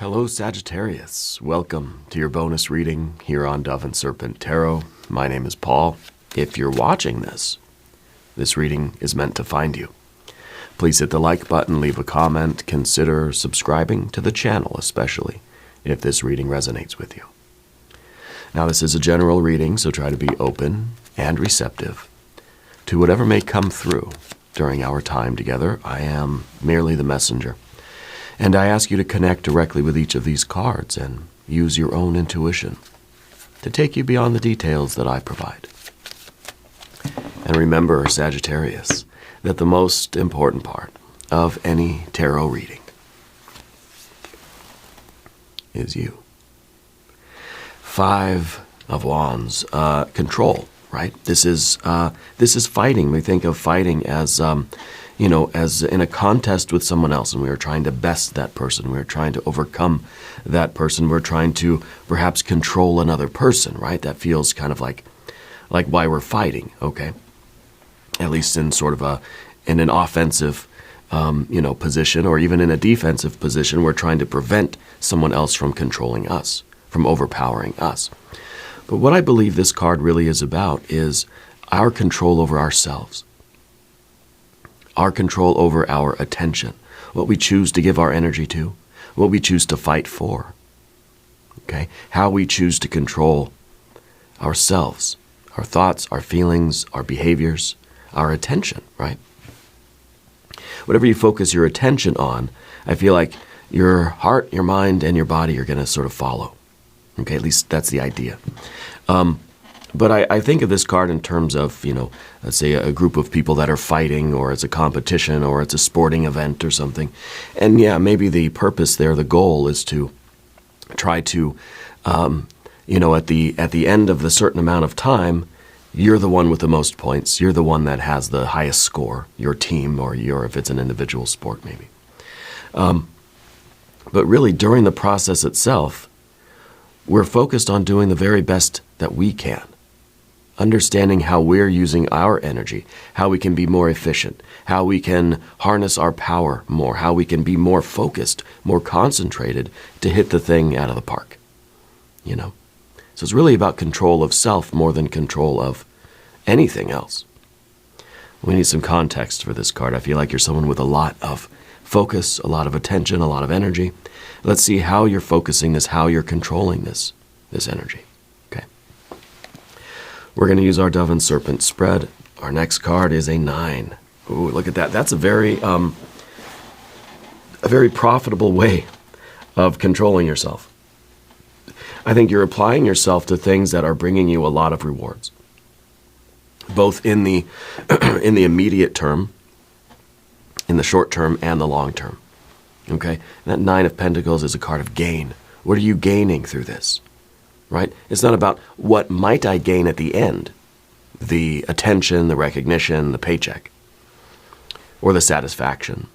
Hello, Sagittarius. Welcome to your bonus reading here on Dove and Serpent Tarot. My name is Paul. If you're watching this reading is meant to find you. Please hit the like button, leave a comment, consider subscribing to the channel, especially if this reading resonates with you. Now, this is a general reading, so try to be open and receptive to whatever may come through during our time together. I am merely the messenger. And I ask you to connect directly with each of these cards and use your own intuition to take you beyond the details that I provide. And remember, Sagittarius, that the most important part of any tarot reading is you. Five of Wands, control, right? This is fighting. We think of fighting as as in a contest with someone else, and we are trying to best that person. We're trying to overcome that person. We're trying to perhaps control another person, right? That feels kind of like why we're fighting, okay? At least in sort of in an offensive, position, or even in a defensive position. We're trying to prevent someone else from controlling us, from overpowering us. But what I believe this card really is about is our control over ourselves. Our control over our attention, what we choose to give our energy to, what we choose to fight for, okay? How we choose to control ourselves, our thoughts, our feelings, our behaviors, our attention, right? Whatever you focus your attention on, I feel like your heart, your mind, and your body are going to sort of follow, okay? At least that's the idea. But I think of this card in terms of, let's say a group of people that are fighting, or it's a competition, or it's a sporting event or something. And yeah, maybe the purpose there, the goal is to try to, at the end of the certain amount of time, you're the one with the most points. You're the one that has the highest score, your team, or if it's an individual sport, maybe. But really, during the process itself, we're focused on doing the very best that we can. Understanding how we're using our energy, how we can be more efficient, how we can harness our power more, how we can be more focused, more concentrated to hit the thing out of the park, So it's really about control of self more than control of anything else. We need some context for this card. I feel like you're someone with a lot of focus, a lot of attention, a lot of energy. Let's see how you're focusing this, how you're controlling this energy. We're going to use our Dove and Serpent spread. Our next card is a 9. Ooh, look at that. That's a very profitable way of controlling yourself. I think you're applying yourself to things that are bringing you a lot of rewards, both in the in the immediate term, in the short term, and the long term. Okay? And that 9 of Pentacles is a card of gain. What are you gaining through this? Right? It's not about what might I gain at the end, the attention, the recognition, the paycheck, or the satisfaction,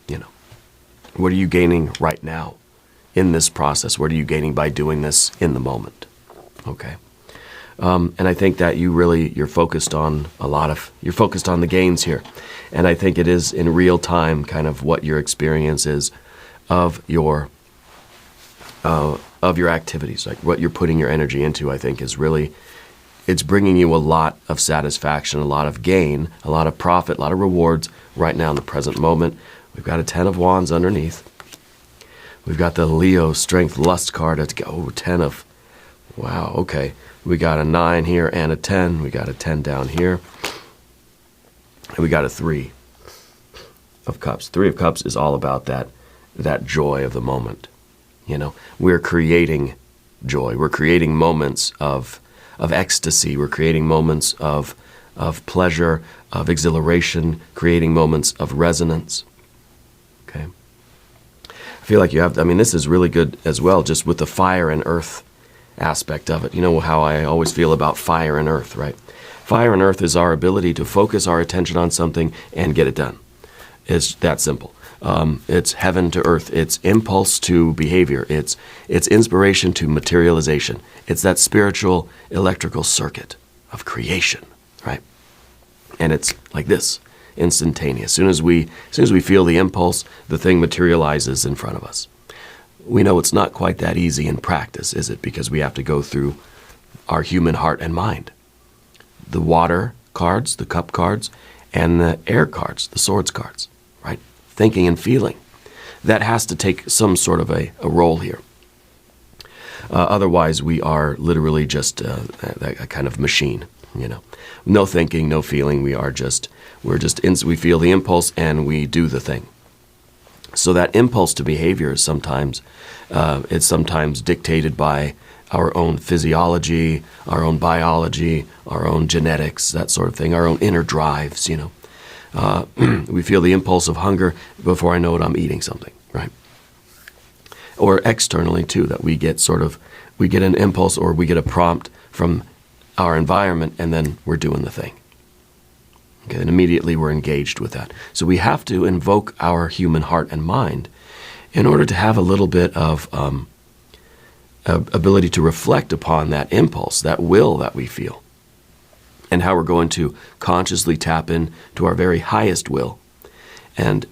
What are you gaining right now in this process? What are you gaining by doing this in the moment? Okay. And I think that you're focused on you're focused on the gains here. And I think it is in real time kind of what your experience is of your activities, like what you're putting your energy into. I think is really, it's bringing you a lot of satisfaction, a lot of gain, a lot of profit, a lot of rewards right now in the present moment. We've got a 10 of Wands underneath. We've got the Leo Strength Lust card. Oh, 10 of, wow, okay. We got a 9 here and a 10. We got a 10 down here. And we got a 3 of Cups. 3 of Cups is all about that joy of the moment. We're creating joy. We're creating moments of ecstasy. We're creating moments of pleasure, of exhilaration, creating moments of resonance. Okay. I feel like this is really good as well, just with the fire and earth aspect of it. You know how I always feel about fire and earth, right? Fire and earth is our ability to focus our attention on something and get it done. It's that simple. It's heaven to earth. It's impulse to behavior. It's inspiration to materialization. It's that spiritual electrical circuit of creation, right? And it's like this, instantaneous. As soon as we feel the impulse, the thing materializes in front of us. We know it's not quite that easy in practice, is it? Because we have to go through our human heart and mind. The water cards, the cup cards, and the air cards, the swords cards, right? Thinking and feeling. That has to take some sort of a role here. Otherwise, we are literally just a kind of machine, No thinking, no feeling. We feel the impulse and we do the thing. So that impulse to behavior is sometimes dictated by our own physiology, our own biology, our own genetics, that sort of thing, our own inner drives, We feel the impulse of hunger. Before I know it, I'm eating something, right? Or externally too, that we get an impulse or we get a prompt from our environment and then we're doing the thing. Okay, and immediately we're engaged with that. So we have to invoke our human heart and mind in order to have a little bit of ability to reflect upon that impulse, that will that we feel, and how we're going to consciously tap into our very highest will and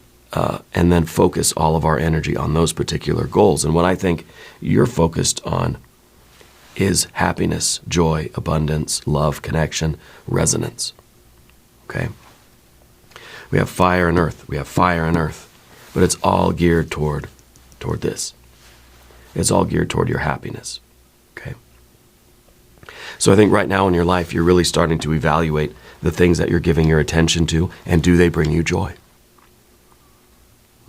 then focus all of our energy on those particular goals. And what I think you're focused on is happiness, joy, abundance, love, connection, resonance. Okay? We have fire and earth. We have fire and earth. But it's all geared toward this. It's all geared toward your happiness. Okay? So I think right now in your life, you're really starting to evaluate the things that you're giving your attention to, and do they bring you joy?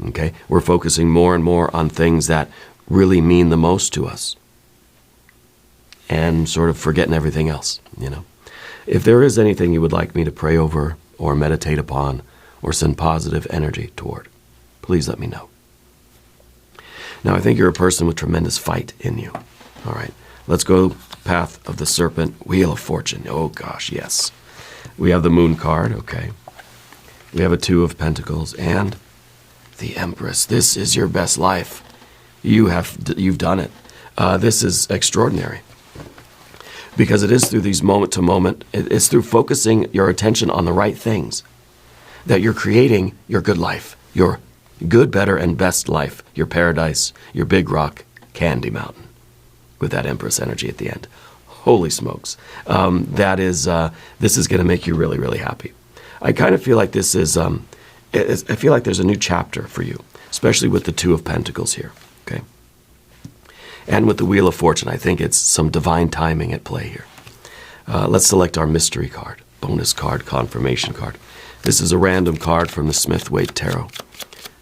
Okay? We're focusing more and more on things that really mean the most to us, and sort of forgetting everything else, If there is anything you would like me to pray over or meditate upon or send positive energy toward, please let me know. Now, I think you're a person with tremendous fight in you. All right, let's go path of the serpent, wheel of fortune. Oh gosh, yes. We have the moon card, okay. We have a 2 of pentacles and the Empress. This is your best life. You've done it. This is extraordinary. Because it is through these moment to moment, it's through focusing your attention on the right things that you're creating your good life, your good, better, and best life, your paradise, your big rock candy mountain, with that Empress energy at the end. Holy smokes. This is going to make you really, really happy. I kind of feel like this is, I feel like there's a new chapter for you, especially with the 2 of Pentacles here, okay? And with the Wheel of Fortune, I think it's some divine timing at play here. Let's select our mystery card, bonus card, confirmation card. This is a random card from the Smith-Waite Tarot.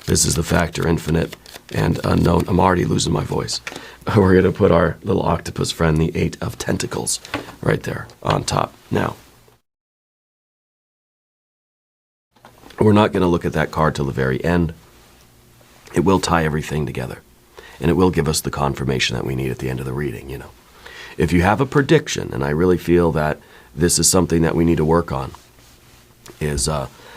This is the Factor Infinite and Unknown. I'm already losing my voice. We're going to put our little octopus friend, the 8 of Tentacles, right there on top. Now, we're not going to look at that card till the very end. It will tie everything together. And it will give us the confirmation that we need at the end of the reading, If you have a prediction, and I really feel that this is something that we need to work on, is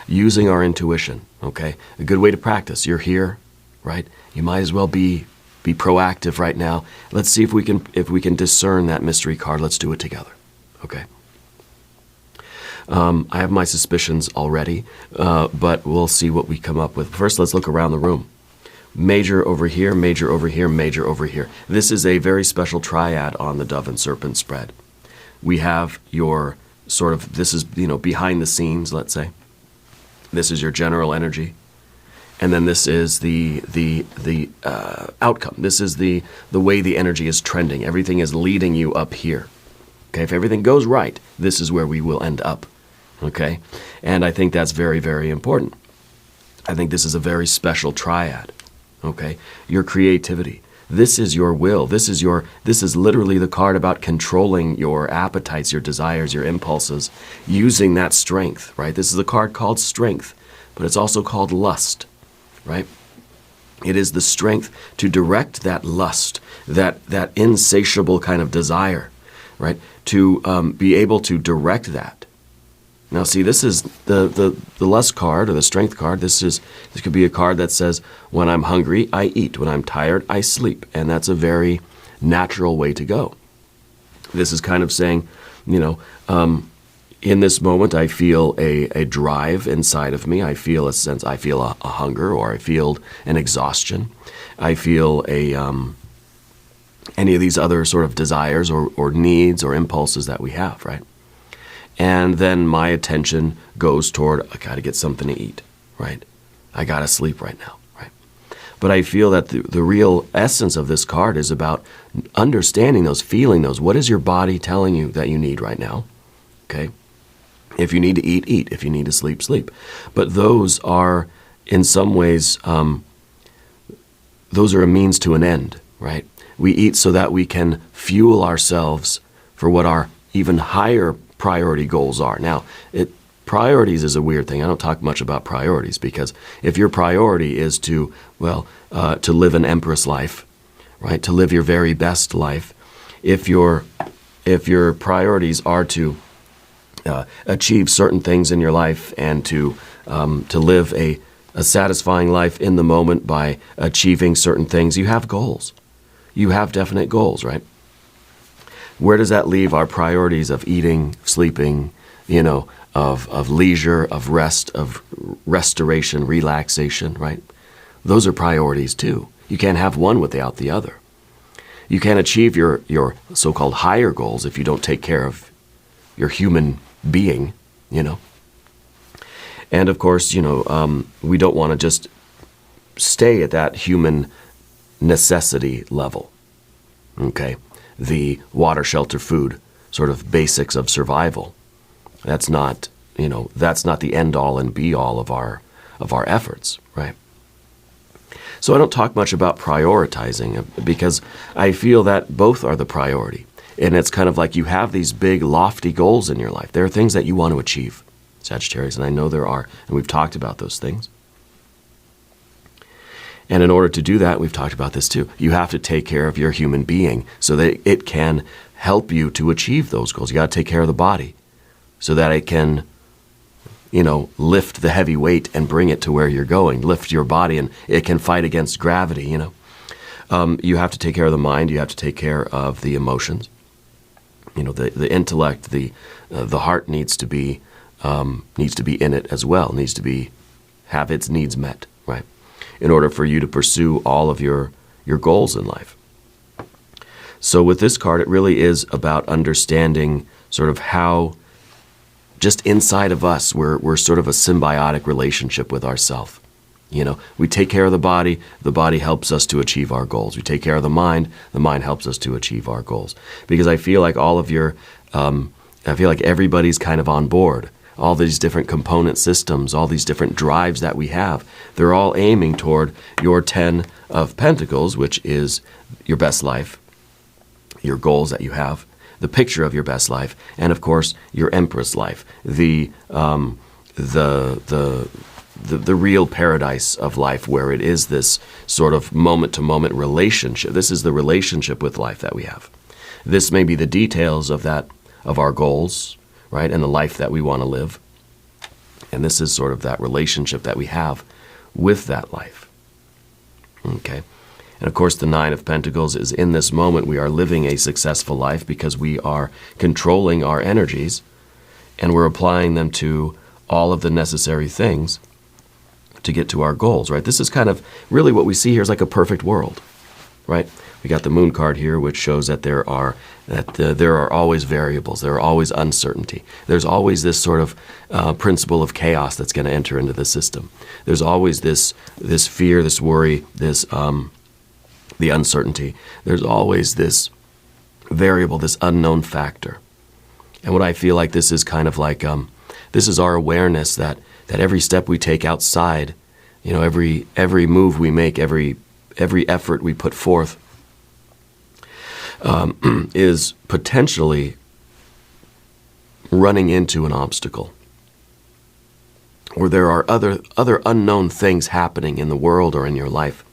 using our intuition, okay? A good way to practice. You're here, right? You might as well be proactive right now. Let's see if we can discern that mystery card. Let's do it together, okay? I have my suspicions already, but we'll see what we come up with. First, let's look around the room. Major over here, major over here, major over here. This is a very special triad on the Dove and Serpent spread. We have your this is, behind the scenes, let's say. This is your general energy. And then this is the outcome. This is the way the energy is trending. Everything is leading you up here. Okay, if everything goes right, this is where we will end up. Okay? And I think that's very, very important. I think this is a very special triad. Okay, your creativity. This is your will. This is literally the card about controlling your appetites, your desires, your impulses, using that strength, right? This is a card called strength, but it's also called lust, right? It is the strength to direct that lust, that insatiable kind of desire, right? To be able to direct that. Now, see, this is the lust card or the strength card. This could be a card that says, when I'm hungry, I eat. When I'm tired, I sleep. And that's a very natural way to go. This is kind of saying, In this moment, I feel a drive inside of me. I feel a sense, I feel a hunger, or I feel an exhaustion. I feel any of these other sort of desires or needs or impulses that we have, right? And then my attention goes toward, I got to get something to eat, right? I got to sleep right now, right? But I feel that the real essence of this card is about understanding those, feeling those. What is your body telling you that you need right now? Okay? If you need to eat, eat. If you need to sleep, sleep. But those are, in some ways, those are a means to an end, right? We eat so that we can fuel ourselves for what our even higher priority goals are. Now, priorities is a weird thing. I don't talk much about priorities, because if your priority is to live an empress life, right, to live your very best life, if your priorities are to achieve certain things in your life and to live a satisfying life in the moment by achieving certain things, you have goals. You have definite goals, right? Where does that leave our priorities of eating, sleeping, of leisure, of rest, of restoration, relaxation, right? Those are priorities too. You can't have one without the other. You can't achieve your so-called higher goals if you don't take care of your human being, And of course, we don't want to just stay at that human necessity level, okay? The water, shelter, food, sort of basics of survival. That's not the end all and be all of our efforts, right? So I don't talk much about prioritizing, because I feel that both are the priority. And it's kind of like you have these big, lofty goals in your life. There are things that you want to achieve, Sagittarius, and I know there are, and we've talked about those things. And in order to do that, we've talked about this too, you have to take care of your human being so that it can help you to achieve those goals. You got to take care of the body so that it can, lift the heavy weight and bring it to where you're going. Lift your body and it can fight against gravity, You have to take care of the mind. You have to take care of the emotions. The intellect, the heart needs to be in it as well. Needs to have its needs met, right? In order for you to pursue all of your goals in life. So with this card, it really is about understanding sort of how, just inside of us, we're sort of a symbiotic relationship with ourself. We take care of the body helps us to achieve our goals. We take care of the mind helps us to achieve our goals. Because I feel like I feel like everybody's kind of on board. All these different component systems, all these different drives that we have, they're all aiming toward your 10 of Pentacles, which is your best life, your goals that you have, the picture of your best life, and of course your Empress life, the real paradise of life, where it is this sort of moment-to-moment relationship. This is the relationship with life that we have. This may be the details of our goals, right, and the life that we want to live. And this is sort of that relationship that we have with that life. Okay. And of course, the 9 of Pentacles is, in this moment, we are living a successful life because we are controlling our energies and we're applying them to all of the necessary things to get to our goals, right? This is kind of really what we see here is like a perfect world, right? We got the Moon card here, which shows that there are always variables. There are always uncertainty. There's always this sort of principle of chaos that's going to enter into the system. There's always this fear, this worry, the uncertainty. There's always this variable, this unknown factor. And what I feel like this is kind of like, this is our awareness that every step we take outside, every move we make, every effort we put forth, is potentially running into an obstacle, or there are other unknown things happening in the world or in your life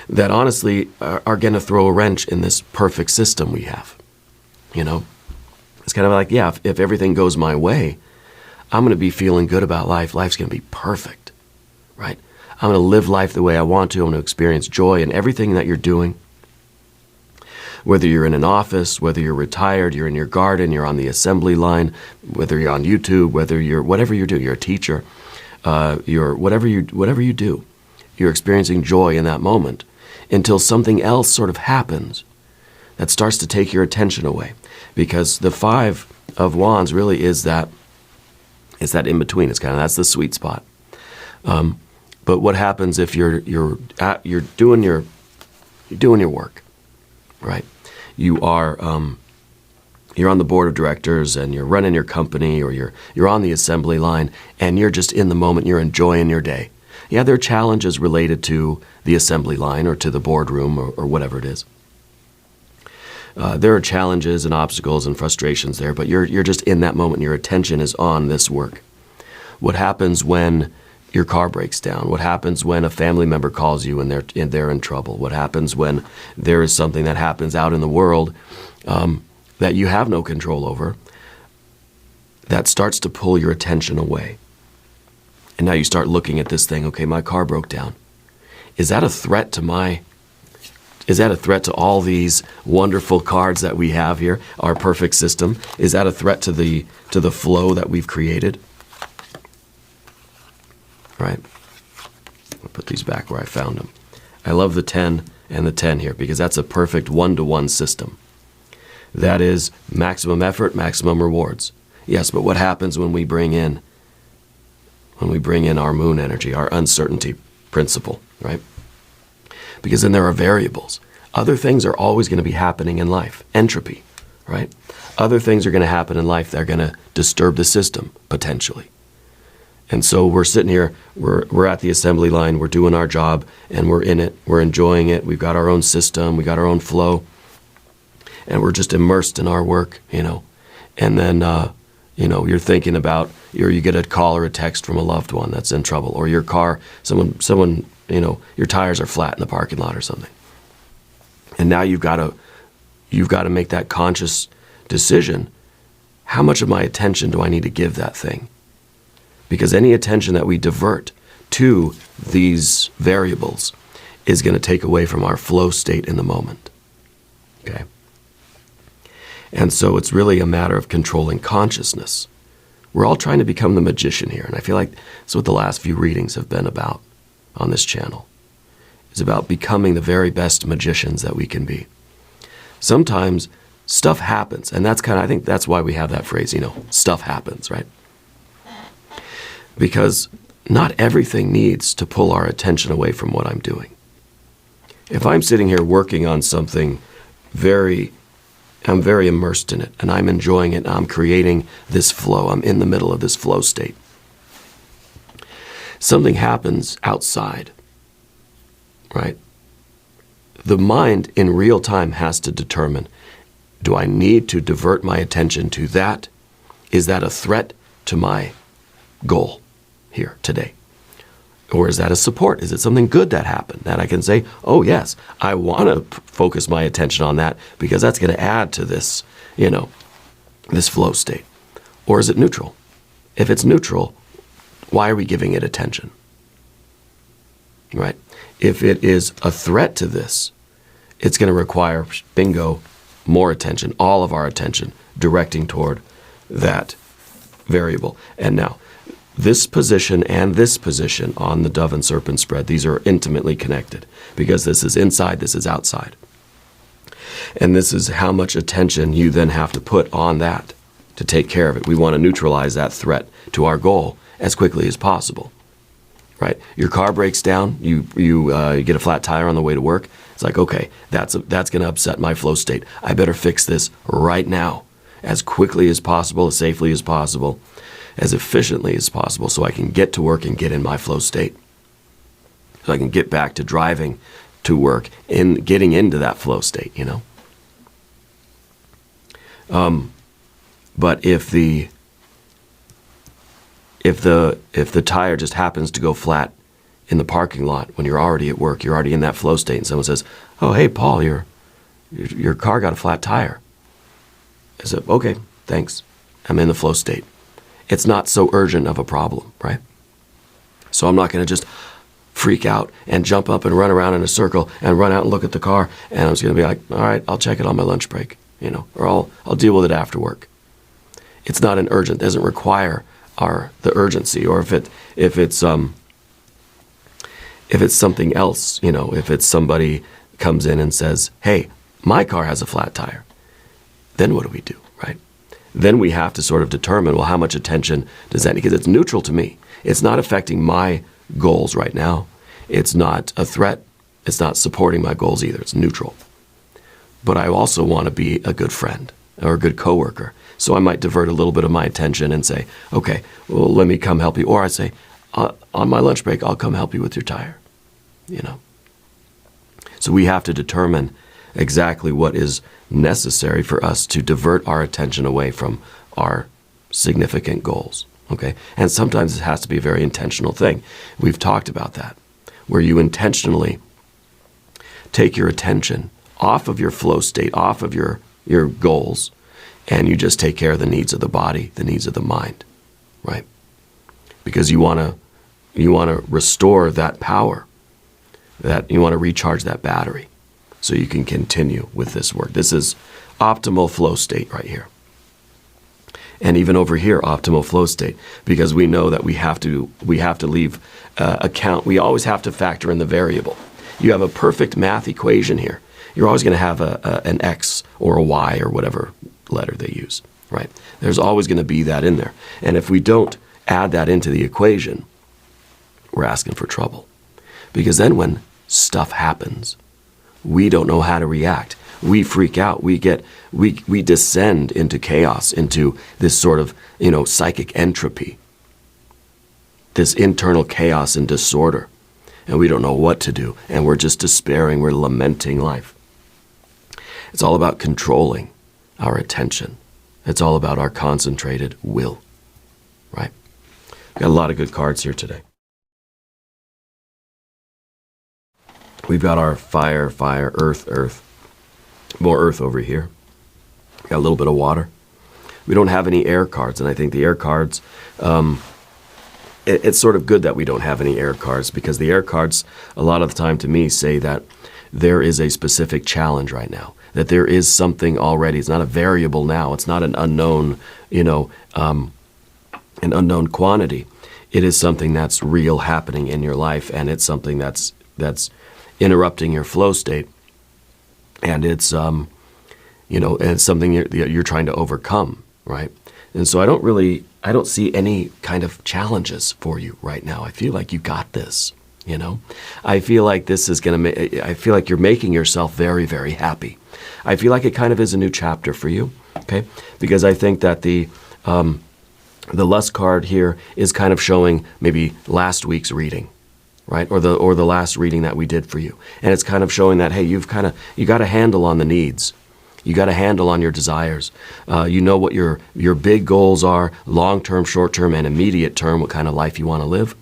that honestly are going to throw a wrench in this perfect system we have. It's kind of like, yeah, if everything goes my way, I'm going to be feeling good about life. Life's going to be perfect, right? I'm going to live life the way I want to. I'm going to experience joy in everything that you're doing. Whether you're in an office, whether you're retired, you're in your garden, you're on the assembly line, whether you're on YouTube, whatever you do, you're a teacher, whatever you do, you're experiencing joy in that moment until something else sort of happens that starts to take your attention away. Because the Five of Wands really is that in between. That's the sweet spot. But what happens if you're doing your work, right? You're on the board of directors and you're running your company, or you're on the assembly line, and you're just in the moment, you're enjoying your day. Yeah, there are challenges related to the assembly line or to the boardroom or whatever it is. There are challenges and obstacles and frustrations there, but you're just in that moment, your attention is on this work. What happens when your car breaks down? What happens when a family member calls you and they're in trouble? What happens when there is something that happens out in the world that you have no control over, that starts to pull your attention away? And now you start looking at this thing, okay, my car broke down. Is that a threat to all these wonderful cards that we have here, our perfect system? Is that a threat to the flow that we've created? Right? I'll put these back where I found them. I love the 10 and the 10 here because that's a perfect one-to-one system. That is maximum effort, maximum rewards. Yes, but what happens when we bring in our moon energy, our uncertainty principle, right? Because then there are variables. Other things are always going to be happening in life. Entropy, right? Other things are going to happen in life that are going to disturb the system, potentially. And so we're sitting here, we're at the assembly line, we're doing our job, and we're in it, we're enjoying it, we've got our own system, we got our own flow, and we're just immersed in our work, And then, you're thinking about, you get a call or a text from a loved one that's in trouble, or your car, someone, your tires are flat in the parking lot or something. And now you've got to make that conscious decision. How much of my attention do I need to give that thing? Because any attention that we divert to these variables is going to take away from our flow state in the moment. Okay? And so it's really a matter of controlling consciousness. We're all trying to become the magician here, and I feel like that's what the last few readings have been about on this channel. It's about becoming the very best magicians that we can be. Sometimes stuff happens, and I think that's why we have that phrase, stuff happens, right? Because not everything needs to pull our attention away from what I'm doing. If I'm sitting here working on something I'm very immersed in it, and I'm enjoying it, and I'm creating this flow, I'm in the middle of this flow state. Something happens outside, right? The mind in real time has to determine, do I need to divert my attention to that? Is that a threat to my goal here today? Or is that a support? Is it something good that happened that I can say, oh yes, I want to focus my attention on that because that's going to add to this, this flow state? Or is it neutral? If it's neutral, why are we giving it attention? Right? If it is a threat to this, it's going to require, bingo, more attention, all of our attention directing toward that variable. And now, this position and this position on the dove and serpent spread, these are intimately connected because this is inside, this is outside. And this is how much attention you then have to put on that to take care of it. We want to neutralize that threat to our goal as quickly as possible, right? Your car breaks down, you get a flat tire on the way to work. It's like, okay, that's going to upset my flow state. I better fix this right now, as quickly as possible, as safely as possible, as efficiently as possible, so I can get to work and get in my flow state. So I can get back to driving to work and getting into that flow state, But if the tire just happens to go flat in the parking lot when you're already at work, you're already in that flow state, and someone says, "Oh, hey, Paul, your car got a flat tire." I said, "Okay, thanks. I'm in the flow state." It's not so urgent of a problem, right? So I'm not going to just freak out and jump up and run around in a circle and run out and look at the car, and I'm just going to be like, all right, I'll check it on my lunch break, or I'll deal with it after work. It's not an urgent, doesn't require the urgency. Or if it's something else, if it's somebody comes in and says, hey, my car has a flat tire, then what do we do, right? Then we have to sort of determine, well, how much attention does that need? Because it's neutral to me. It's not affecting my goals right now. It's not a threat. It's not supporting my goals either. It's neutral. But I also want to be a good friend or a good coworker. So I might divert a little bit of my attention and say, okay, well, let me come help you. Or I say, on my lunch break, I'll come help you with your tire, So we have to determine exactly what is necessary for us to divert our attention away from our significant goals, okay? And sometimes it has to be a very intentional thing. We've talked about that, where you intentionally take your attention off of your flow state, off of your goals, and you just take care of the needs of the body, the needs of the mind, right? Because you want to restore that power, that you want to recharge that battery so you can continue with this work. This is optimal flow state right here. And even over here, optimal flow state, because we know that we have to leave account. We always have to factor in the variable. You have a perfect math equation here. You're always going to have an X or a Y or whatever letter they use, right? There's always going to be that in there. And if we don't add that into the equation, we're asking for trouble. Because then when stuff happens, we don't know how to react. We freak out. We descend into chaos, into this sort of, psychic entropy, this internal chaos and disorder. And we don't know what to do. And we're just despairing. We're lamenting life. It's all about controlling our attention. It's all about our concentrated will, right? Got a lot of good cards here today. We've got our fire, fire, earth, earth. More earth over here. Got a little bit of water. We don't have any air cards, and I think the air cards, it's sort of good that we don't have any air cards, because the air cards, a lot of the time to me, say that there is a specific challenge right now, that there is something already. It's not a variable now. It's not an unknown, an unknown quantity. It is something that's real happening in your life, and it's something that's interrupting your flow state, and it's and it's something you're trying to overcome, right? And so I don't see any kind of challenges for you right now. I feel like you got this, I feel like this is I feel like you're making yourself very, very happy. I feel like it kind of is a new chapter for you, okay? Because I think that the lust card here is kind of showing maybe last week's reading, right? Or the last reading that we did for you. And it's kind of showing that, hey, you got a handle on the needs. You got a handle on your desires. You know what your big goals are, long-term, short-term, and immediate term, what kind of life you want to live.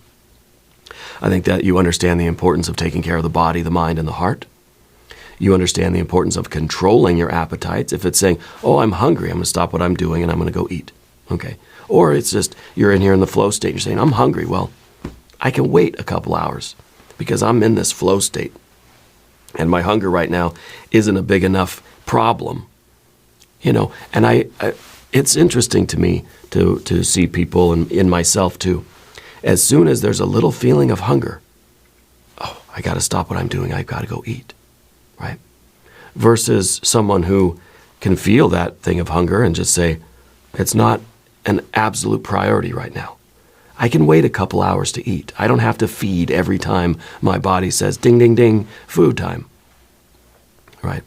I think that you understand the importance of taking care of the body, the mind, and the heart. You understand the importance of controlling your appetites. If it's saying, oh, I'm hungry, I'm going to stop what I'm doing and I'm going to go eat. Okay. Or it's just you're in here in the flow state. You're saying, I'm hungry. Well, I can wait a couple hours because I'm in this flow state. And my hunger right now isn't a big enough problem. And it's interesting to me to see people, and in myself too, as soon as there's a little feeling of hunger, oh, I got to stop what I'm doing. I've got to go eat, right? Versus someone who can feel that thing of hunger and just say, it's not an absolute priority right now. I can wait a couple hours to eat. I don't have to feed every time my body says, ding, ding, ding, food time, right?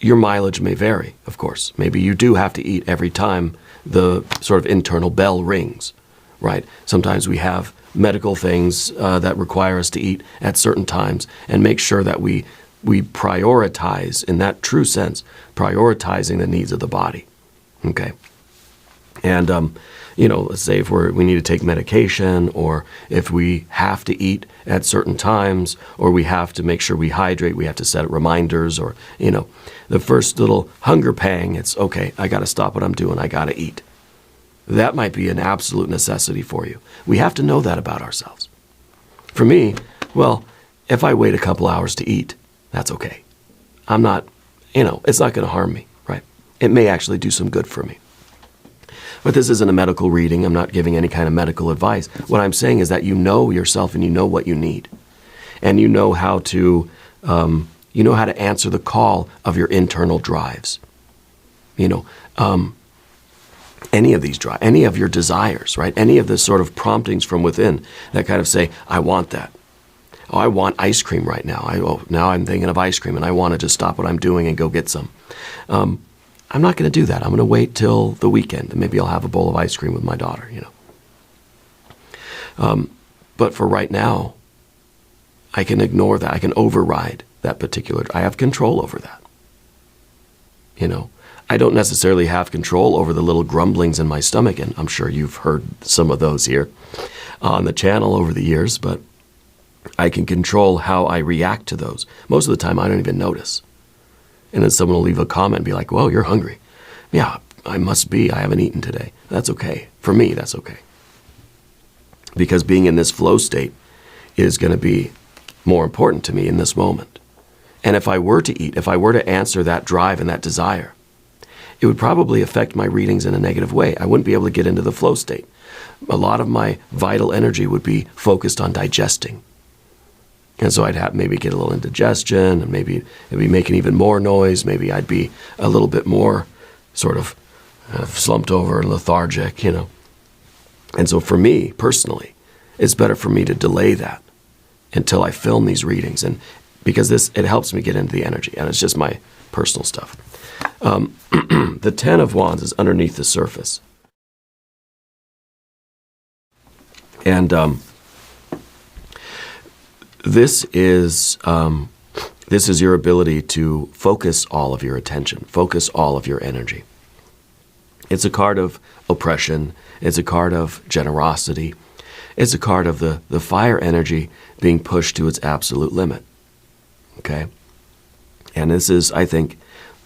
Your mileage may vary, of course. Maybe you do have to eat every time the sort of internal bell rings, right? Sometimes we have medical things that require us to eat at certain times, and make sure that we prioritize, in that true sense, prioritizing the needs of the body, okay? And, let's say if we need to take medication, or if we have to eat at certain times, or we have to make sure we hydrate, we have to set reminders, or, the first little hunger pang, it's, okay, I got to stop what I'm doing, I got to eat. That might be an absolute necessity for you. We have to know that about ourselves. For me, well, if I wait a couple hours to eat, that's okay. I'm not, it's not going to harm me, right? It may actually do some good for me. But this isn't a medical reading. I'm not giving any kind of medical advice. What I'm saying is that you know yourself and you know what you need. And you know how to answer the call of your internal drives. Any of these drives, any of your desires, right? Any of the sort of promptings from within that kind of say, I want that. Oh, I want ice cream right now. Now I'm thinking of ice cream and I want to just stop what I'm doing and go get some. I'm not going to do that. I'm going to wait till the weekend and maybe I'll have a bowl of ice cream with my daughter, But for right now, I can ignore that. I can override that particular. I have control over that. I don't necessarily have control over the little grumblings in my stomach, and I'm sure you've heard some of those here on the channel over the years, but I can control how I react to those. Most of the time, I don't even notice. And then someone will leave a comment and be like, well, you're hungry. Yeah, I must be. I haven't eaten today. That's okay. For me, that's okay. Because being in this flow state is going to be more important to me in this moment. And if I were to eat, if I were to answer that drive and that desire, it would probably affect my readings in a negative way. I wouldn't be able to get into the flow state. A lot of my vital energy would be focused on digesting. And so I'd maybe get a little indigestion, and maybe it'd be making even more noise. Maybe I'd be a little bit more sort of slumped over and lethargic, And so for me, personally, it's better for me to delay that until I film these readings. And because it helps me get into the energy, and it's just my personal stuff. The Ten of Wands is underneath the surface. And this is your ability to focus all of your attention, focus all of your energy. It's a card of oppression. It's a card of generosity. It's a card of the fire energy being pushed to its absolute limit. Okay? And this is, I think,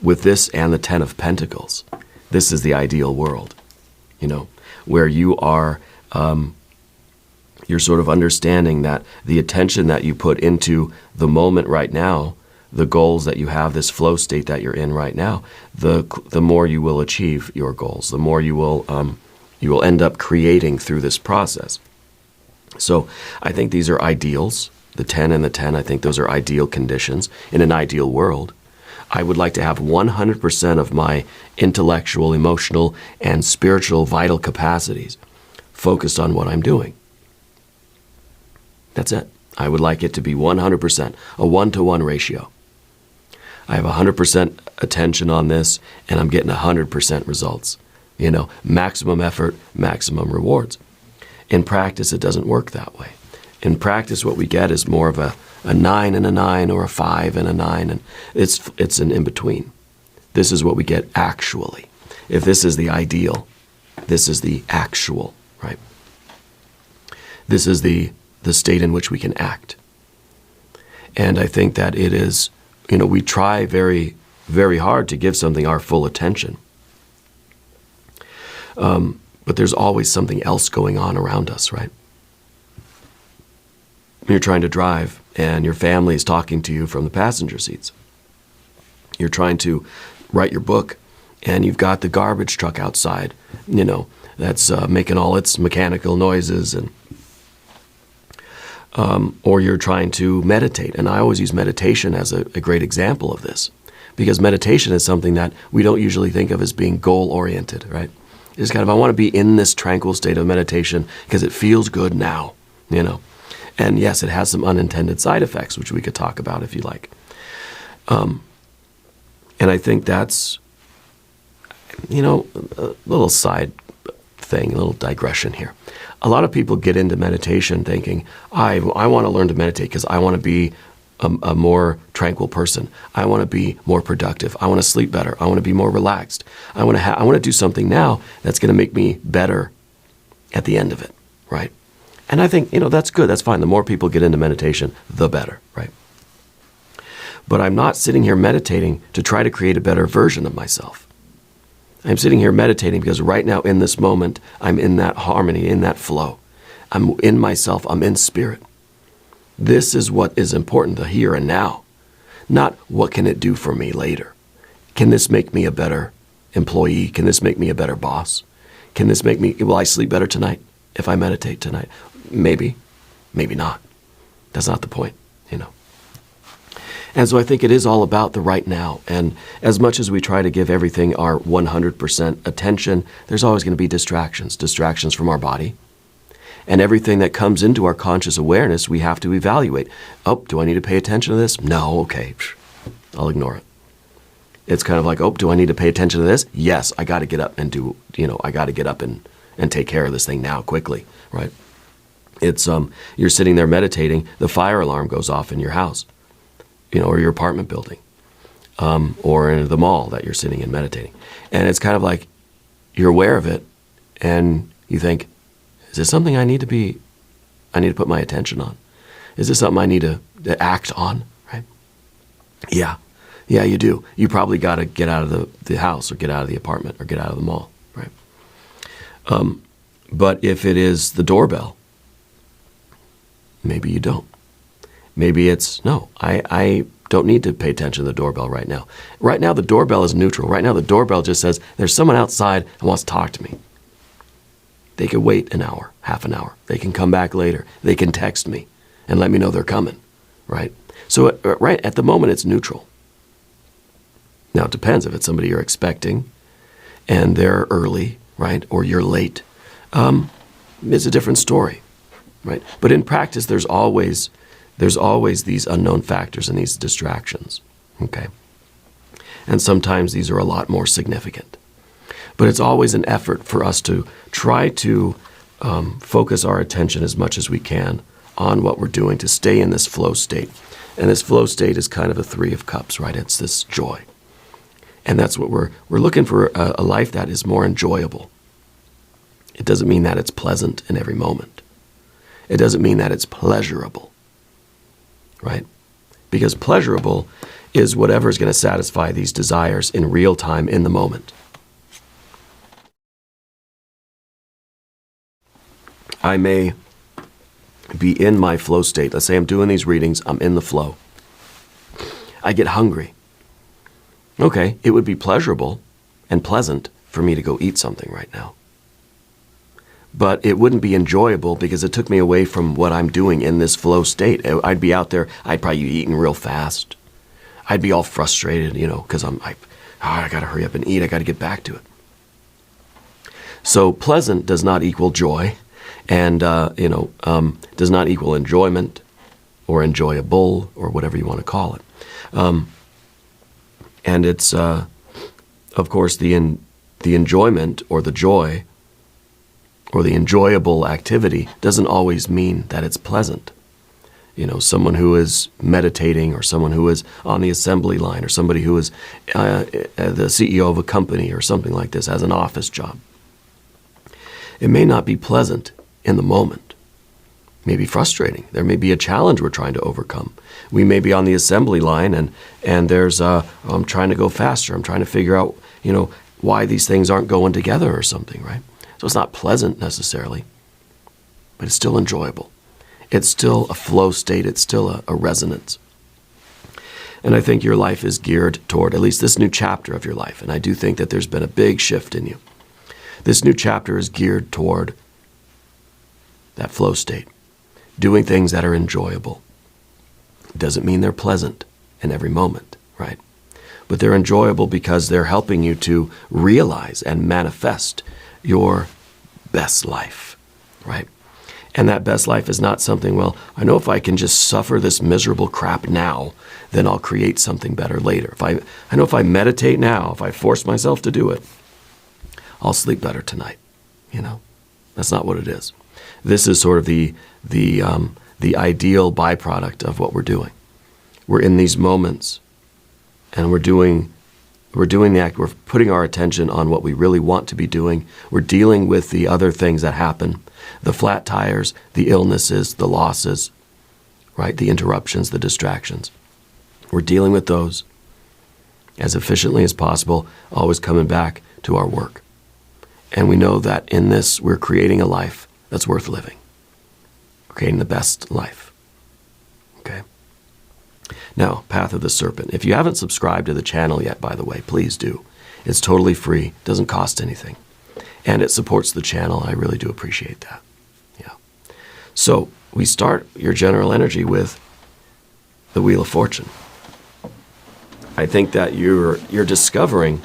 with this and the Ten of Pentacles, this is the ideal world, where you are, you're sort of understanding that the attention that you put into the moment right now, the goals that you have, this flow state that you're in right now, the more you will achieve your goals, the more you will end up creating through this process. So I think these are ideals. The 10 and the 10, I think those are ideal conditions in an ideal world. I would like to have 100% of my intellectual, emotional, and spiritual vital capacities focused on what I'm doing. That's it. I would like it to be 100%, a 1-to-1 ratio. I have 100% attention on this, and I'm getting 100% results. Maximum effort, maximum rewards. In practice, it doesn't work that way. In practice, what we get is more of a 9 and a 9 or a 5 and a 9, and it's an in-between. This is what we get actually. If this is the ideal, this is the actual, right? This is the state in which we can act. And I think that it is, we try very, very hard to give something our full attention. But there's always something else going on around us, right? You're trying to drive, and your family is talking to you from the passenger seats. You're trying to write your book, and you've got the garbage truck outside, that's making all its mechanical noises, and or you're trying to meditate. And I always use meditation as a great example of this, because meditation is something that we don't usually think of as being goal-oriented, right? It's kind of, I want to be in this tranquil state of meditation because it feels good now, And yes, it has some unintended side effects, which we could talk about if you like. And I think that's, a little side thing, a little digression here. A lot of people get into meditation thinking, I want to learn to meditate because I want to be a more tranquil person. I want to be more productive. I want to sleep better. I want to be more relaxed. I want to do something now that's going to make me better at the end of it, right? And I think, that's good. That's fine. The more people get into meditation, the better, right? But I'm not sitting here meditating to try to create a better version of myself. I'm sitting here meditating because right now in this moment, I'm in that harmony, in that flow. I'm in myself. I'm in spirit. This is what is important, the here and now, not what can it do for me later. Can this make me a better employee? Can this make me a better boss? Can this make me, will I sleep better tonight if I meditate tonight? Maybe, maybe not. That's not the point, you know. And so I think it is all about the right now. And as much as we try to give everything our 100% attention, there's always going to be distractions from our body. And everything that comes into our conscious awareness, we have to evaluate. Oh, do I need to pay attention to this? No, okay, I'll ignore it. It's kind of like, oh, do I need to pay attention to this? Yes, I got to get up and do, I got to get up and take care of this thing now quickly, right? It's, you're sitting there meditating, the fire alarm goes off in your house, or your apartment building, or in the mall that you're sitting in meditating. And it's kind of like you're aware of it and you think, is this something I need to put my attention on? Is this something I need to act on, right? Yeah, you do. You probably got to get out of the house or get out of the apartment or get out of the mall, right? But if it is the doorbell, maybe you don't. Maybe it's, no, I don't need to pay attention to the doorbell right now. Right now, the doorbell is neutral. Right now, the doorbell just says, there's someone outside who wants to talk to me. They could wait an hour, half an hour. They can come back later. They can text me and let me know they're coming, right? So right at the moment, it's neutral. Now, it depends if it's somebody you're expecting and they're early, right, or you're late. It's a different story, right? But in practice, there's always these unknown factors and these distractions, okay? And sometimes these are a lot more significant. But it's always an effort for us to try to focus our attention as much as we can on what we're doing to stay in this flow state. And this flow state is kind of a 3 of cups, right? It's this joy. And that's what we're looking for, a life that is more enjoyable. It doesn't mean that it's pleasant in every moment. It doesn't mean that it's pleasurable, right? Because pleasurable is whatever is going to satisfy these desires in real time, in the moment. I may be in my flow state. Let's say I'm doing these readings, I'm in the flow. I get hungry. Okay, it would be pleasurable and pleasant for me to go eat something right now. But it wouldn't be enjoyable because it took me away from what I'm doing in this flow state. I'd be out there, I'd probably be eating real fast. I'd be all frustrated, because I got to hurry up and eat. I got to get back to it. So pleasant does not equal joy. And, does not equal enjoyment or enjoyable or whatever you want to call it. And it's, of course, the enjoyment or the joy or the enjoyable activity doesn't always mean that it's pleasant. Someone who is meditating or someone who is on the assembly line or somebody who is the CEO of a company or something like this, has an office job. It may not be pleasant in the moment. It may be frustrating. There may be a challenge we're trying to overcome. We may be on the assembly line and there's I'm trying to go faster. I'm trying to figure out, why these things aren't going together or something, right? So it's not pleasant necessarily, but it's still enjoyable. It's still a flow state. It's still a resonance. And I think your life is geared toward at least this new chapter of your life. And I do think that there's been a big shift in you. This new chapter is geared toward that flow state, doing things that are enjoyable. Doesn't mean they're pleasant in every moment, right? But they're enjoyable because they're helping you to realize and manifest your best life, right? And that best life is not something, well, I know if I can just suffer this miserable crap now, then I'll create something better later. I know if I meditate now, if I force myself to do it, I'll sleep better tonight. That's not what it is. This is sort of the ideal byproduct of what we're doing. We're in these moments, and we're doing the act. We're putting our attention on what we really want to be doing. We're dealing with the other things that happen, the flat tires, the illnesses, the losses, right? The interruptions, the distractions. We're dealing with those as efficiently as possible, always coming back to our work. And we know that in this, we're creating a life that's worth living. We're creating the best life. Now, Path of the Serpent. If you haven't subscribed to the channel yet, by the way, please do. It's totally free, doesn't cost anything, and it supports the channel. I really do appreciate that. Yeah. So we start your general energy with the Wheel of Fortune. I think that you're discovering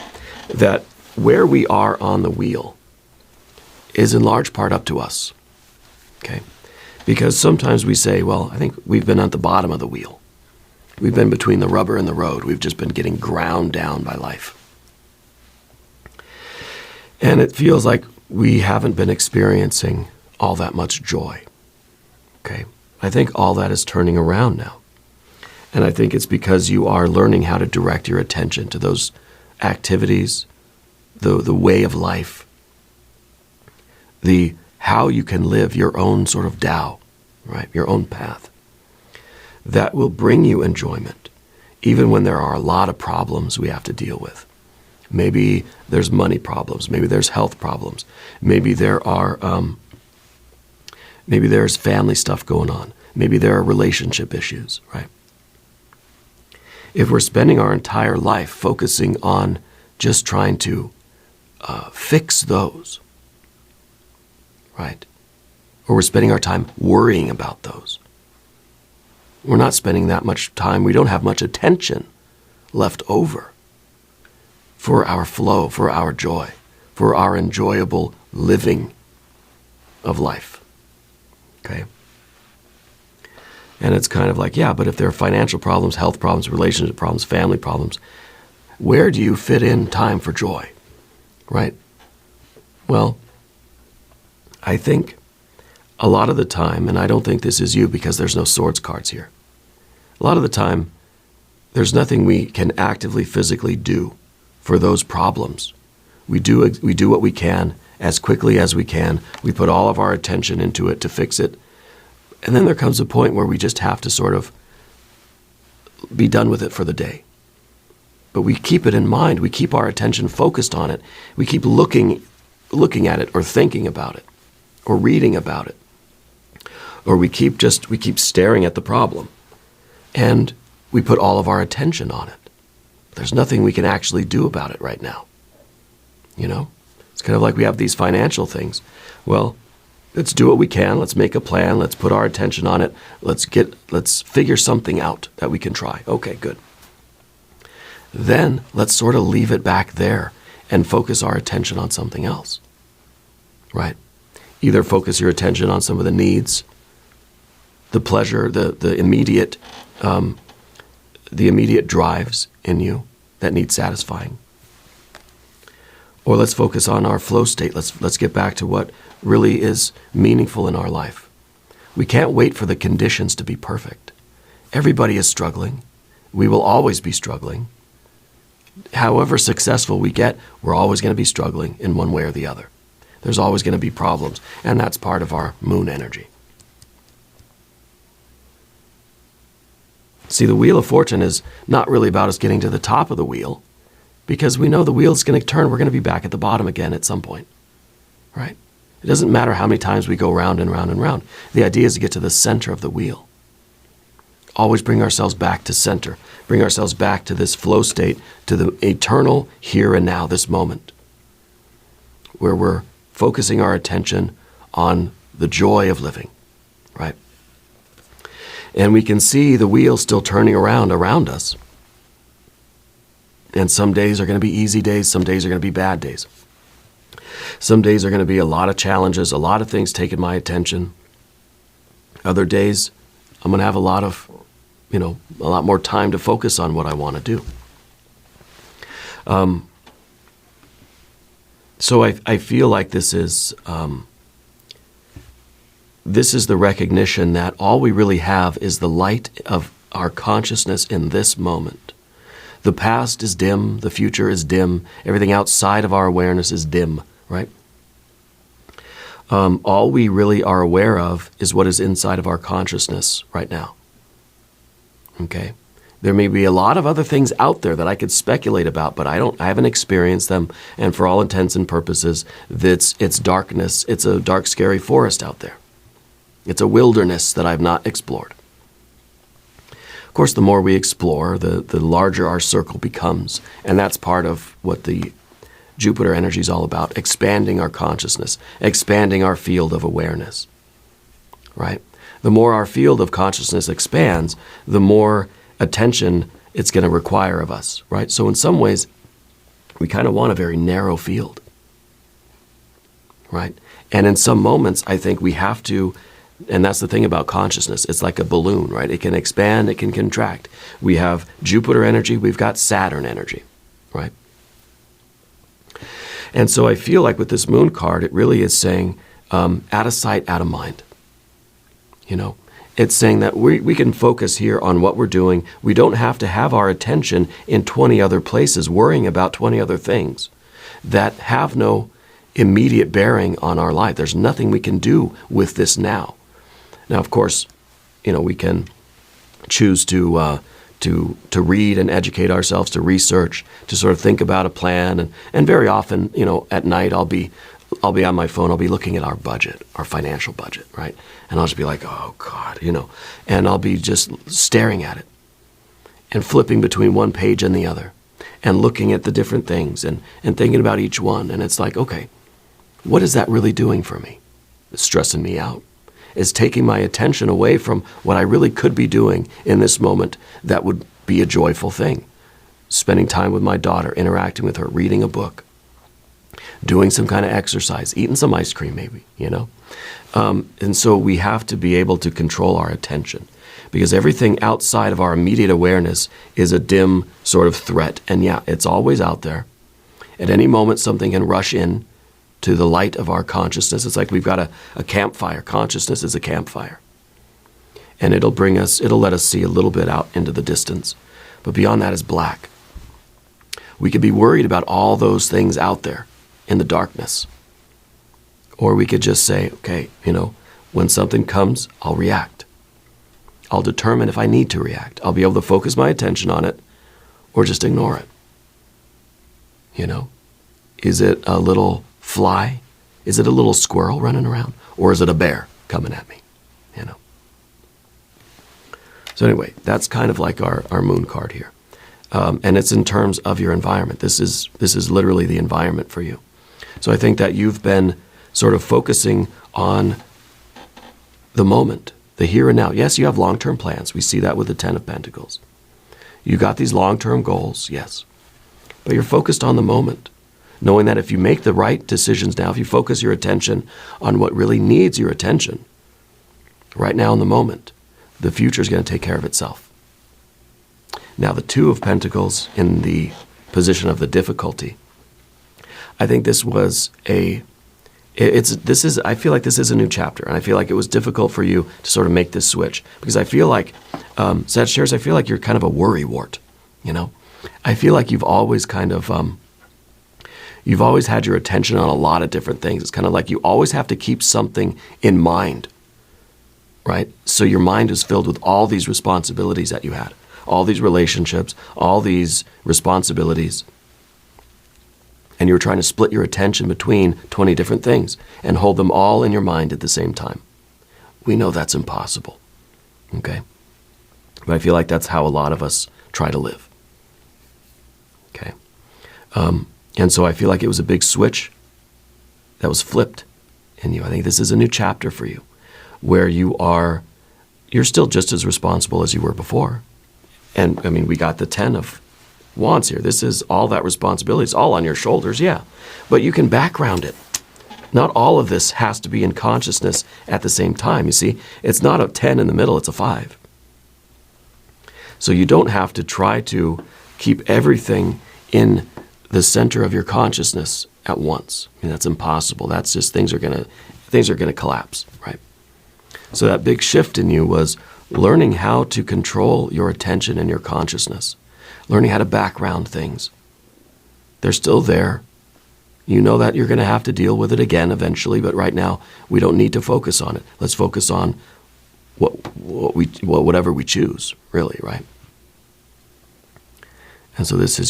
that where we are on the wheel is in large part up to us. Okay? Because sometimes we say, well, I think we've been at the bottom of the wheel. We've been between the rubber and the road. We've just been getting ground down by life. And it feels like we haven't been experiencing all that much joy. Okay? I think all that is turning around now. And I think it's because you are learning how to direct your attention to those activities, the way of life, how you can live your own sort of Tao, right? Your own path. That will bring you enjoyment, even when there are a lot of problems we have to deal with. Maybe there's money problems. Maybe there's health problems. Maybe there's family stuff going on. Maybe there are relationship issues, right? If we're spending our entire life focusing on just trying to fix those, right? Or we're spending our time worrying about those. We're not spending that much time. We don't have much attention left over for our flow, for our joy, for our enjoyable living of life. Okay? And it's kind of like, yeah, but if there are financial problems, health problems, relationship problems, family problems, where do you fit in time for joy? Right? Well, I think a lot of the time, and I don't think this is you because there's no swords cards here. A lot of the time, there's nothing we can actively, physically do for those problems. We do what we can as quickly as we can. We put all of our attention into it to fix it. And then there comes a point where we just have to sort of be done with it for the day. But we keep it in mind. We keep our attention focused on it. We keep looking at it or thinking about it or reading about it. Or we keep staring at the problem. And we put all of our attention on it. There's nothing we can actually do about it right now. You know? It's kind of like we have these financial things. Well, let's do what we can. Let's make a plan. Let's put our attention on it. Let's figure something out that we can try. Okay, good. Then let's sort of leave it back there and focus our attention on something else. Right? Either focus your attention on some of the needs, the pleasure, the immediate drives in you that need satisfying. Or let's focus on our flow state. Let's get back to what really is meaningful in our life. We can't wait for the conditions to be perfect. Everybody is struggling. We will always be struggling. However successful we get, we're always going to be struggling in one way or the other. There's always going to be problems, and that's part of our moon energy. See, the Wheel of Fortune is not really about us getting to the top of the wheel, because we know the wheel's going to turn. We're going to be back at the bottom again at some point, right? It doesn't matter how many times we go round and round and round. The idea is to get to the center of the wheel. Always bring ourselves back to center. Bring ourselves back to this flow state, to the eternal here and now, this moment, where we're focusing our attention on the joy of living, right? And we can see the wheel still turning around us. And some days are going to be easy days. Some days are going to be bad days. Some days are going to be a lot of challenges, a lot of things taking my attention. Other days, I'm going to have a lot more time to focus on what I want to do. So I feel like this is the recognition that all we really have is the light of our consciousness in this moment. The past is dim, the future is dim, everything outside of our awareness is dim, right? All we really are aware of is what is inside of our consciousness right now. Okay? There may be a lot of other things out there that I could speculate about, but I haven't experienced them, and for all intents and purposes, it's darkness. It's a dark, scary forest out there. It's a wilderness that I've not explored. Of course, the more we explore, the larger our circle becomes. And that's part of what the Jupiter energy is all about, expanding our consciousness, expanding our field of awareness, right? The more our field of consciousness expands, the more attention it's going to require of us, right? So in some ways, we kind of want a very narrow field, right? And in some moments, I think we have to, and that's the thing about consciousness, it's like a balloon, right? It can expand, it can contract. We have Jupiter energy, we've got Saturn energy, right? And so I feel like with this moon card, it really is saying, out of sight, out of mind. You know, it's saying that we can focus here on what we're doing. We don't have to have our attention in 20 other places, worrying about 20 other things that have no immediate bearing on our life. There's nothing we can do with this now. Now, of course, you know, we can choose to read and educate ourselves, to research, to sort of think about a plan. And very often, you know, at night I'll be on my phone, I'll be looking at our budget, our financial budget, right? And I'll just be like, oh God, you know, and I'll be just staring at it and flipping between one page and the other and looking at the different things and thinking about each one. And it's like, okay, what is that really doing for me? It's stressing me out. It's taking my attention away from what I really could be doing in this moment that would be a joyful thing. Spending time with my daughter, interacting with her, reading a book, doing some kind of exercise, eating some ice cream maybe, you know? And so we have to be able to control our attention because everything outside of our immediate awareness is a dim sort of threat. And yeah, it's always out there. At any moment, something can rush in to the light of our consciousness. It's like we've got a campfire. Consciousness is a campfire. And it'll let us see a little bit out into the distance. But beyond that is black. We could be worried about all those things out there in the darkness. Or we could just say, okay, you know, when something comes, I'll react. I'll determine if I need to react. I'll be able to focus my attention on it or just ignore it. You know, is it a little fly? Is it a little squirrel running around? Or is it a bear coming at me? You know. So anyway, that's kind of like our moon card here. And it's in terms of your environment. This is literally the environment for you. So I think that you've been sort of focusing on the moment, the here and now. Yes, you have long-term plans. We see that with the Ten of Pentacles. You got these long-term goals, yes. But you're focused on the moment, knowing that if you make the right decisions now, if you focus your attention on what really needs your attention right now in the moment, the future is going to take care of itself. Now, the Two of Pentacles in the position of the difficulty, I think this was I feel like this is a new chapter, and I feel like it was difficult for you to sort of make this switch, because I feel like, Sagittarius, I feel like you're kind of a worrywart, you know? I feel like you've always kind of, you've always had your attention on a lot of different things. It's kind of like you always have to keep something in mind, right? So your mind is filled with all these responsibilities that you had, all these relationships, all these responsibilities. And you're trying to split your attention between 20 different things and hold them all in your mind at the same time. We know that's impossible, okay? But I feel like that's how a lot of us try to live, okay? And so I feel like it was a big switch that was flipped in you. I think this is a new chapter for you where you're still just as responsible as you were before. And I mean, we got the 10 of Wands here. This is all that responsibility. It's all on your shoulders, yeah. But you can background it. Not all of this has to be in consciousness at the same time. You see, it's not a 10 in the middle, it's a 5. So you don't have to try to keep everything in the center of your consciousness at once. I mean, that's impossible. That's just things are gonna collapse, right? So that big shift in you was learning how to control your attention and your consciousness. Learning how to background things. They're still there. You know that you're going to have to deal with it again eventually, but right now we don't need to focus on it. Let's focus on whatever we choose, really, right? And so this is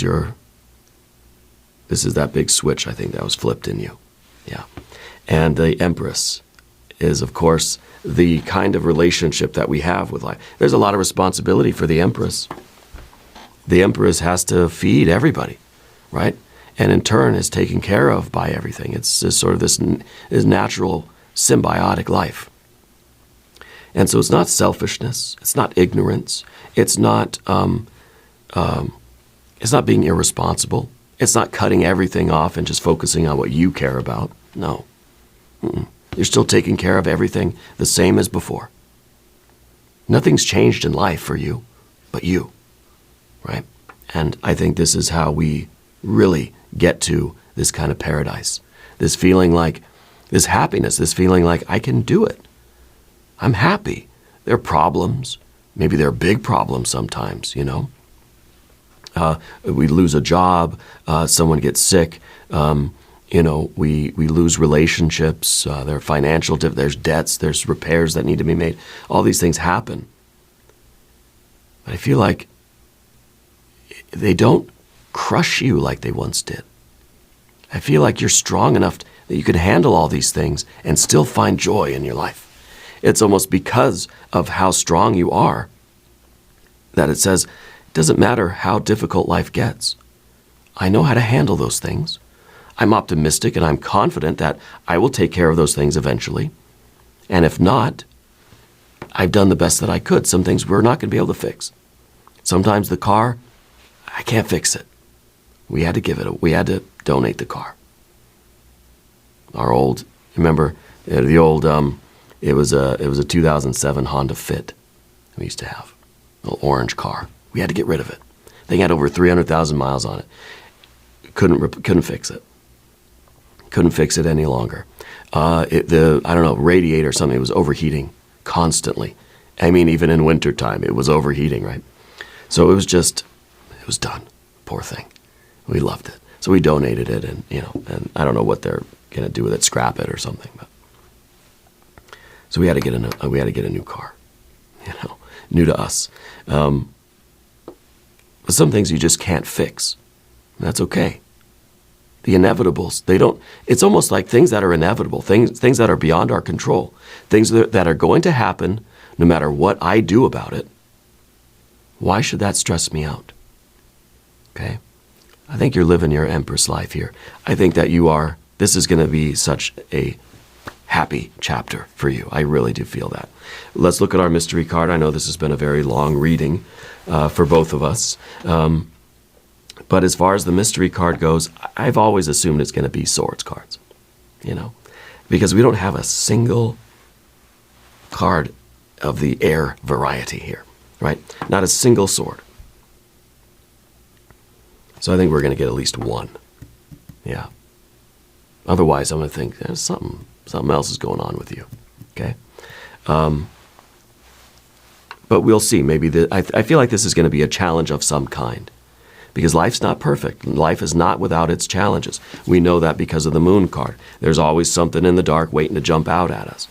that big switch, I think, that was flipped in you. Yeah. And the Empress is, of course, the kind of relationship that we have with life. There's a lot of responsibility for the Empress. The Empress has to feed everybody, right? And in turn is taken care of by everything. It's just sort of this natural symbiotic life. And so it's not selfishness. It's not ignorance. It's not being irresponsible. It's not cutting everything off and just focusing on what you care about. No. You're still taking care of everything the same as before. Nothing's changed in life for you, but you, right? And I think this is how we really get to this kind of paradise. This feeling like, this happiness, this feeling like I can do it. I'm happy. There are problems. Maybe there are big problems sometimes, you know. We lose a job, someone gets sick, you know, we lose relationships, there are financial, there's debts, there's repairs that need to be made. All these things happen. But I feel like they don't crush you like they once did. I feel like you're strong enough that you can handle all these things and still find joy in your life. It's almost because of how strong you are that it says, it doesn't matter how difficult life gets. I know how to handle those things. I'm optimistic and I'm confident that I will take care of those things eventually. And if not, I've done the best that I could. Some things we're not going to be able to fix. Sometimes the car, I can't fix it. We had to donate the car. Our old, remember the old, it was a 2007 Honda Fit we used to have, an orange car. We had to get rid of it. Thing had over 300,000 miles on it. Couldn't fix it. Couldn't fix it any longer. Radiator or something, it was overheating constantly. I mean, even in wintertime, it was overheating, right? So it was done. Poor thing. We loved it. So we donated it, and and I don't know what they're gonna do with it, scrap it or something. But so we had to get a new car, new to us. But some things you just can't fix. That's okay. The inevitables, it's almost like things that are inevitable, things that are beyond our control, things that are going to happen no matter what I do about it. Why should that stress me out? Okay? I think you're living your Empress life here. I think that this is going to be such a happy chapter for you. I really do feel that. Let's look at our mystery card. I know this has been a very long reading for both of us. But as far as the mystery card goes, I've always assumed it's going to be swords cards, because we don't have a single card of the air variety here, right? Not a single sword. So I think we're going to get at least one. Yeah. Otherwise, I'm going to think there's something else is going on with you. Okay. But we'll see. Maybe I feel like this is going to be a challenge of some kind. Because life's not perfect. Life is not without its challenges. We know that because of the moon card. There's always something in the dark waiting to jump out at us.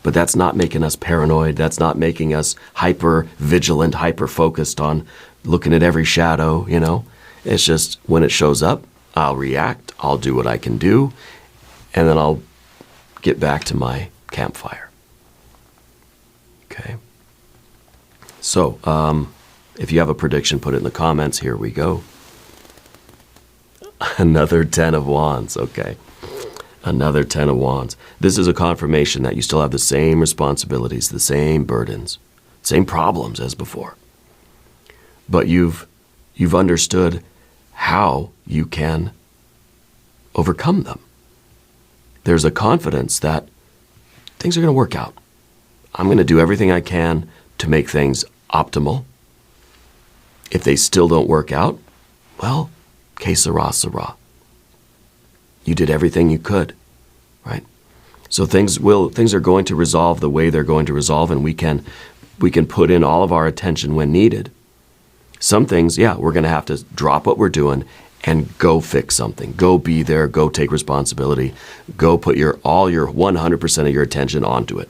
But that's not making us paranoid. That's not making us hyper vigilant, hyper focused on looking at every shadow, It's just when it shows up, I'll react, I'll do what I can do, and then I'll get back to my campfire. Okay. So, if you have a prediction, put it in the comments. Here we go. Another 10 of Wands. Okay. Another 10 of Wands. This is a confirmation that you still have the same responsibilities, the same burdens, same problems as before. But you've understood how you can overcome them. There's a confidence that things are going to work out. I'm going to do everything I can to make things optimal. If they still don't work out, well, que sera, sera. You did everything you could, right? So things are going to resolve the way they're going to resolve, and we can put in all of our attention when needed. Some things, we're going to have to drop what we're doing and go fix something. Go be there, go take responsibility, go put all your 100% of your attention onto it.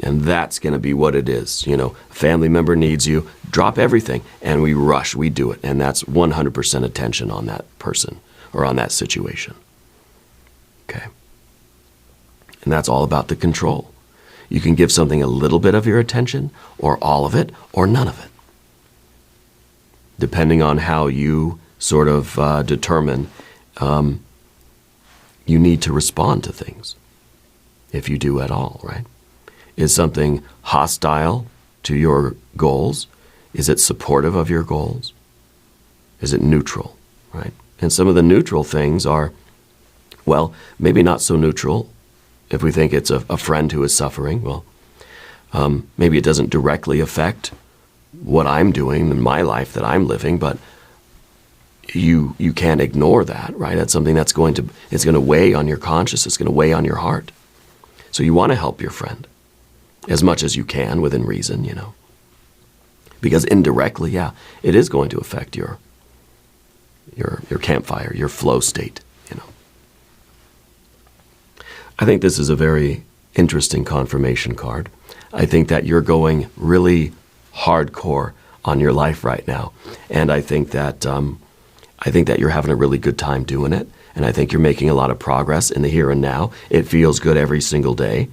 And that's going to be what it is. A family member needs you, drop everything, and we rush, we do it. And that's 100% attention on that person or on that situation. Okay. And that's all about the control. You can give something a little bit of your attention, or all of it, or none of it, depending on how you sort of determine you need to respond to things, if you do at all, right? Is something hostile to your goals? Is it supportive of your goals? Is it neutral, right? And some of the neutral things are, well, maybe not so neutral. If we think it's a friend who is suffering, well, maybe it doesn't directly affect what I'm doing in my life that I'm living, but you can't ignore that, right? That's something it's going to weigh on your conscience. It's going to weigh on your heart. So you want to help your friend as much as you can within reason, because indirectly, yeah, it is going to affect your campfire, your flow state, I think this is a very interesting confirmation card. I think that you're going really hardcore on your life right now, and I think that you're having a really good time doing it, and I think you're making a lot of progress in the here and now. It feels good every single day,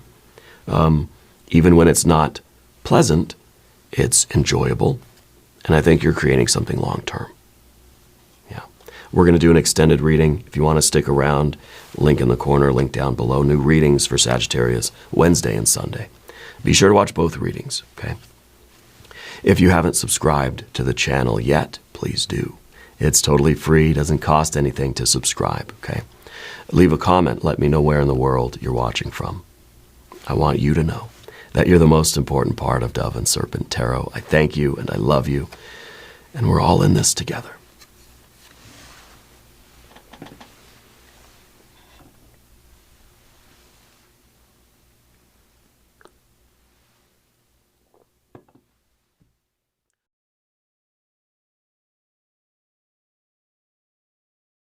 even when it's not pleasant. It's enjoyable, and I think you're creating something long term. Yeah, we're going to do an extended reading. If you want to stick around, link in the corner, link down below. New readings for Sagittarius Wednesday and Sunday. Be sure to watch both readings, okay? If you haven't subscribed to the channel yet, please do. It's totally free, doesn't cost anything to subscribe, okay? Leave a comment, let me know where in the world you're watching from. I want you to know that you're the most important part of Dove and Serpent Tarot. I thank you and I love you, and we're all in this together.